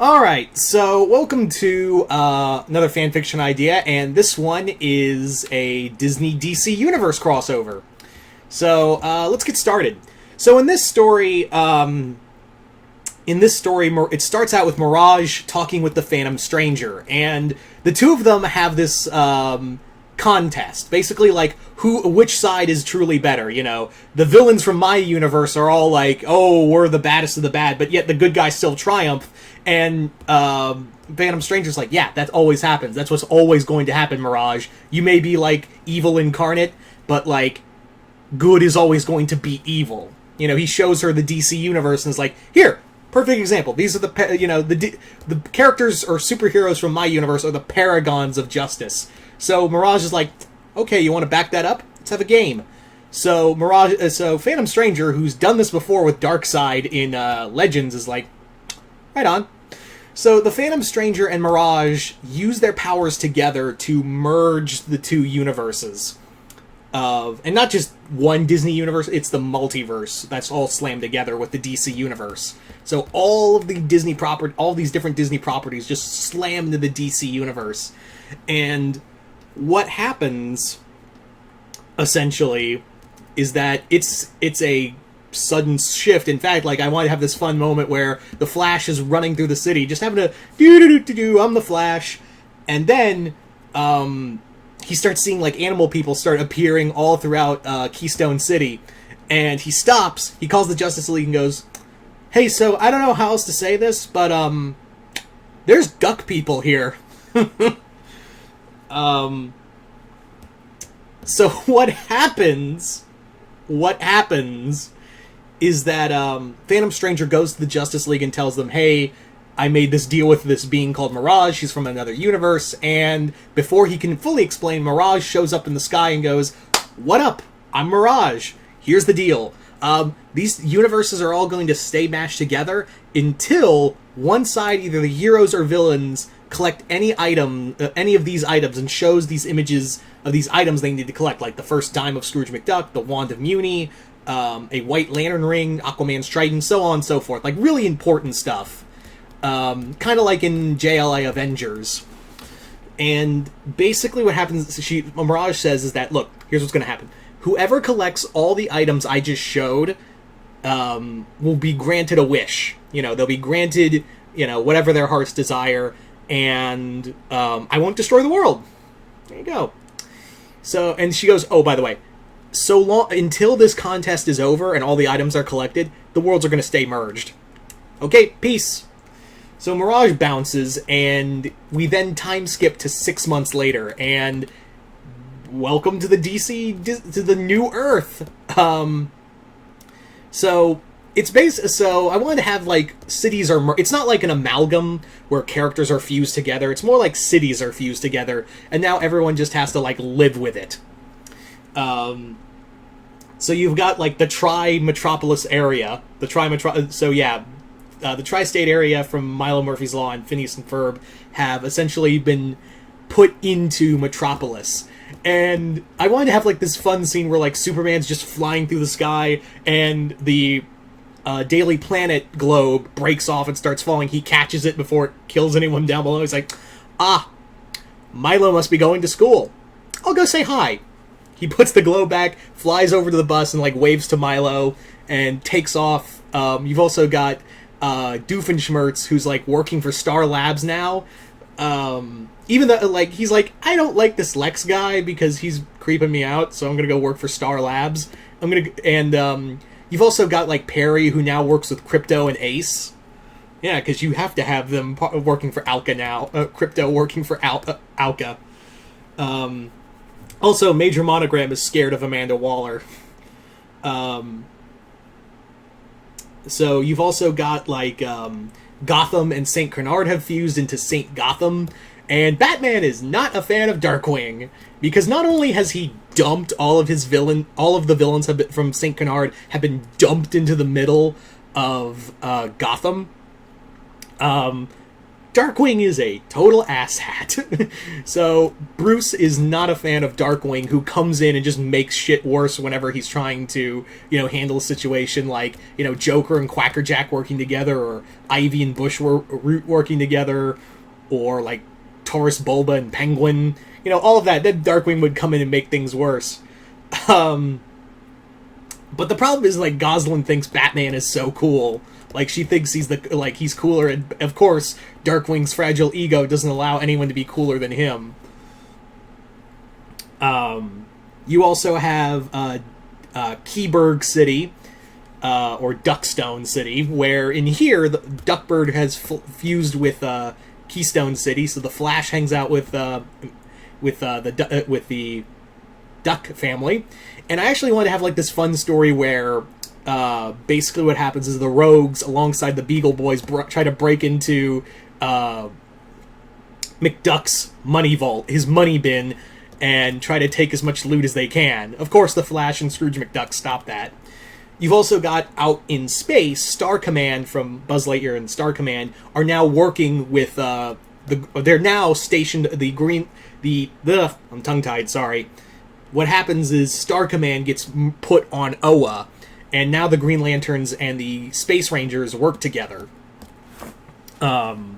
Alright, so welcome to another fanfiction idea, and this one is a Disney DC Universe crossover. So, let's get started. So in this story, it starts out with Mirage talking with the Phantom Stranger, and the two of them have this contest. Basically, like, which side is truly better, you know? The villains from my universe are all like, oh, we're the baddest of the bad, but yet the good guys still triumph, and Phantom Stranger's like, yeah, that always happens. That's what's always going to happen, Mirage. You may be, like, evil incarnate, but, like, good is always going to beat evil. You know, he shows her the DC universe and is like, here, perfect example. These are the characters or superheroes from my universe are the paragons of justice. So Mirage is like, okay, you want to back that up? Let's have a game. So Phantom Stranger, who's done this before with Darkseid in Legends, is like, right on. So the Phantom Stranger and Mirage use their powers together to merge the two universes. And not just one Disney universe, it's the multiverse that's all slammed together with the DC universe. So all of the Disney all these different Disney properties just slam into the DC universe. And what happens, essentially, is that it's a sudden shift. In fact, like, I want to have this fun moment where the Flash is running through the city, just having to do I'm the Flash, and then he starts seeing, like, animal people start appearing all throughout Keystone City, and he stops, he calls the Justice League and goes, hey, so I don't know how else to say this, but there's duck people here. So what happens is that Phantom Stranger goes to the Justice League and tells them, hey, I made this deal with this being called Mirage, she's from another universe, and before he can fully explain, Mirage shows up in the sky and goes, what up? I'm Mirage. Here's the deal. These universes are all going to stay mashed together until one side, either the heroes or villains, collect any of these items and shows these images of these items they need to collect, like the first dime of Scrooge McDuck, the wand of Muni, a White Lantern ring, Aquaman's trident, so on and so forth. Like, really important stuff. Kind of like in JLA Avengers. And basically what happens, Mirage says, is that, look, here's what's going to happen. Whoever collects all the items I just showed will be granted a wish. You know, they'll be granted, you know, whatever their hearts desire, and I won't destroy the world. There you go. So, and she goes, oh, by the way, so long until this contest is over and all the items are collected, the worlds are going to stay merged. Okay, peace. So Mirage bounces, and we then time skip to 6 months later, and welcome to the to the new Earth. So I wanted to have, like, cities are it's not like an amalgam where characters are fused together. It's more like cities are fused together, and now everyone just has to, like, live with it. So you've got, like, the Tri-Metropolis area, the Tri-State area from Milo Murphy's Law and Phineas and Ferb have essentially been put into Metropolis. And I wanted to have, like, this fun scene where, like, Superman's just flying through the sky and the Daily Planet globe breaks off and starts falling. He catches it before it kills anyone down below. He's like, Milo must be going to school. I'll go say hi. He puts the globe back, flies over to the bus, and, like, waves to Milo and takes off. You've also got Doofenshmirtz, who's, like, working for Star Labs now. Even though, like, he's like, I don't like this Lex guy because he's creeping me out, so I'm gonna go work for Star Labs. You've also got, like, Perry, who now works with Crypto and Ace. Yeah, because you have to have them working for Alka now. Crypto working for Alka. Also, Major Monogram is scared of Amanda Waller. So you've also got, like, Gotham and St. Canard have fused into St. Gotham, and Batman is not a fan of Darkwing, because not only has he dumped all of the villains from St. Canard have been dumped into the middle of Gotham, Darkwing is a total asshat. So Bruce is not a fan of Darkwing, who comes in and just makes shit worse whenever he's trying to, handle a situation like, Joker and Quackerjack working together, or Ivy and Bushroot working together, or like Taurus Bulba and Penguin. All of that. Then Darkwing would come in and make things worse. But the problem is, like, Gosalyn thinks Batman is so cool. Like, she thinks he's cooler, and of course, Darkwing's fragile ego doesn't allow anyone to be cooler than him. You also have Keyburg City, or Duckstone City, where in here, the Duckbird has fused with Keystone City, so the Flash hangs out with the Duck family. And I actually want to have, like, this fun story where basically what happens is the Rogues, alongside the Beagle Boys, try to break into McDuck's money vault, his money bin, and try to take as much loot as they can. Of course, the Flash and Scrooge McDuck stop that. You've also got out in space, Star Command from Buzz Lightyear and Star Command are now working with they're now stationed I'm tongue-tied, sorry. What happens is Star Command gets put on Oa, and now the Green Lanterns and the Space Rangers work together to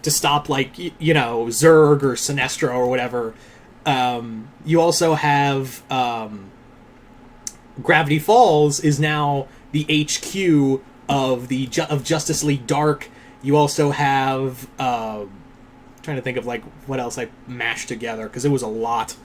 stop, like, Zurg or Sinestro or whatever. You also have Gravity Falls is now the HQ of Justice League Dark. You also have trying to think of, like, what else I mashed together, because it was a lot.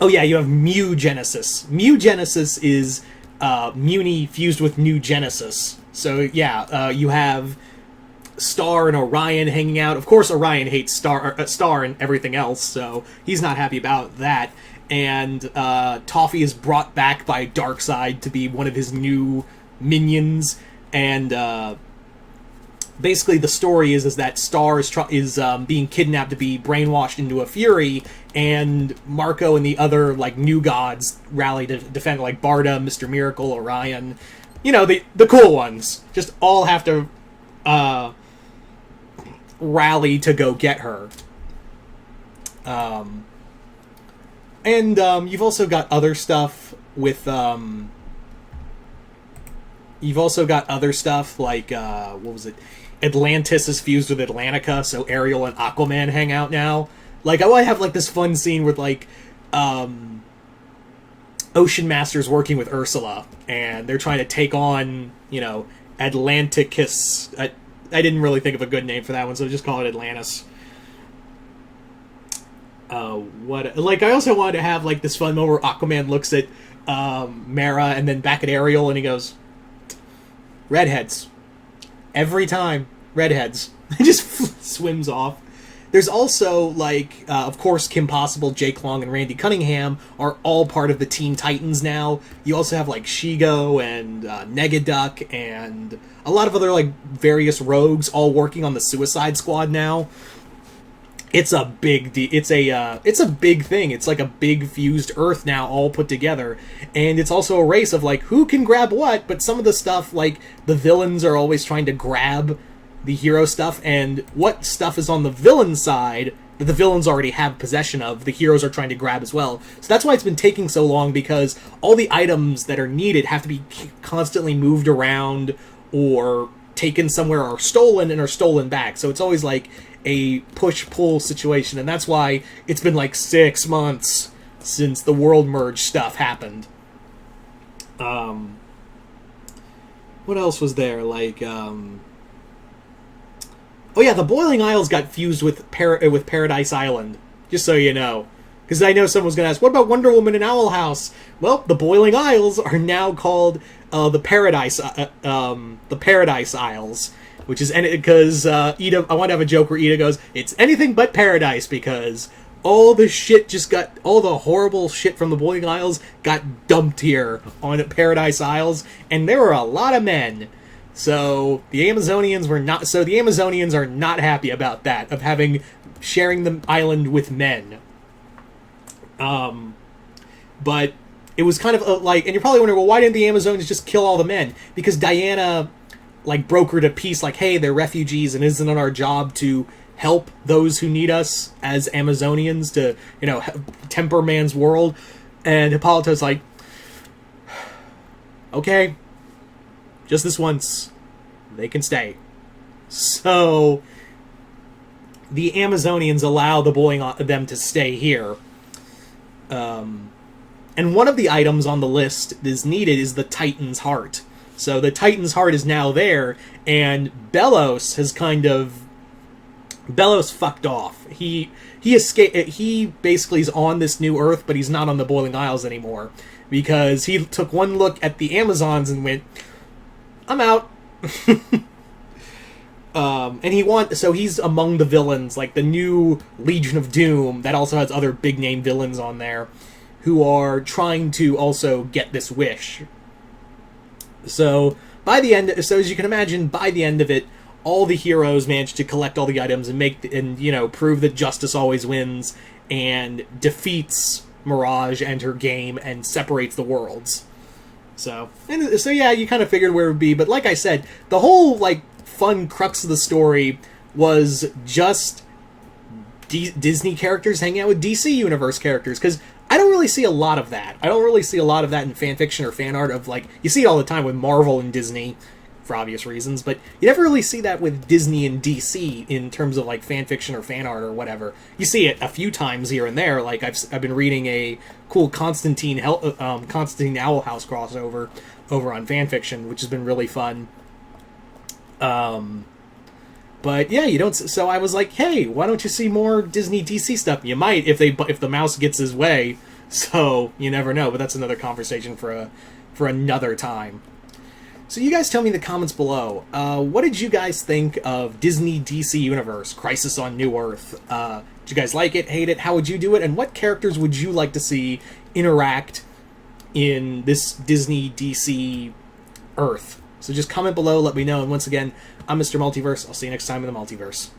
You have Mu Genesis. Mu Genesis is Muni fused with New Genesis. So you have Star and Orion hanging out. Of course, Orion hates Star and everything else, so he's not happy about that. And Toffee is brought back by Darkseid to be one of his new minions. And basically, the story is that Star is being kidnapped to be brainwashed into a Fury, and Marco and the other, like, new gods rally to defend, like Barda, Mr. Miracle, Orion. The cool ones just all have to rally to go get her. And you've also got other stuff with like what was it? Atlantis is fused with Atlantica, so Ariel and Aquaman hang out now. Like, I want to have, like, this fun scene with, like, Ocean Master's working with Ursula, and they're trying to take on, Atlanticus. I didn't really think of a good name for that one, so just call it Atlantis. I also wanted to have, like, this fun moment where Aquaman looks at Mara and then back at Ariel, and he goes, redheads. Every time, redheads. He just swims off. There's also, like, of course, Kim Possible, Jake Long, and Randy Cunningham are all part of the Teen Titans now. You also have, like, Shigo and Negaduck and a lot of other, like, various rogues all working on the Suicide Squad now. It's a big it's a big thing. It's like a big fused Earth now, all put together, and it's also a race of, like, who can grab what. But some of the stuff, like, the villains are always trying to grab the hero stuff, and what stuff is on the villain side that the villains already have possession of, the heroes are trying to grab as well. So that's why it's been taking so long, because all the items that are needed have to be constantly moved around or taken somewhere, or stolen and are stolen back. So it's always like a push-pull situation, and that's why it's been like 6 months since the world merge stuff happened. What else was there? Like, the Boiling Isles got fused with Paradise Island, just so you know. Because I know someone's going to ask, what about Wonder Woman and Owl House? Well, the Boiling Isles are now called the Paradise Isles. Which is because Ida, I want to have a joke where Ida goes, it's anything but paradise, because all the horrible shit from the Boiling Isles got dumped here on Paradise Isles, and there were a lot of men. So the Amazonians are not happy about that, of sharing the island with men. But it was kind of and you're probably wondering, well, why didn't the Amazonians just kill all the men? Because Diana, like brokered a peace, like, hey, they're refugees, and isn't it our job to help those who need us as Amazonians to, temper man's world? And Hippolyto's like, okay, just this once, they can stay. So the Amazonians allow them to stay here. And one of the items on the list that is needed is the Titan's heart. So the Titan's heart is now there, and Belos fucked off. He escaped. He basically is on this new Earth, but he's not on the Boiling Isles anymore, because he took one look at the Amazons and went, I'm out. So he's among the villains, like the new Legion of Doom, that also has other big name villains on there, who are trying to also get this wish. So as you can imagine, by the end of it, all the heroes manage to collect all the items and prove that justice always wins, and defeats Mirage and her game and separates the worlds. So yeah, you kind of figured where it would be, but like I said, the whole fun crux of the story was just Disney characters hanging out with DC Universe characters, because I don't really see a lot of that. I don't really see a lot of that in fanfiction or fan art of, you see it all the time with Marvel and Disney, for obvious reasons, but you never really see that with Disney and DC in terms of, fanfiction or fan art or whatever. You see it a few times here and there, I've been reading a cool Constantine Owl House crossover over on fanfiction, which has been really fun. But yeah, you don't. So I was like, hey, why don't you see more Disney DC stuff? You might if the mouse gets his way. So you never know. But that's another conversation for another time. So you guys tell me in the comments below. What did you guys think of Disney DC Universe Crisis on New Earth? Did you guys like it? Hate it? How would you do it? And what characters would you like to see interact in this Disney DC Earth? So just comment below, let me know. And once again, I'm Mr. Multiverse. I'll see you next time in the Multiverse.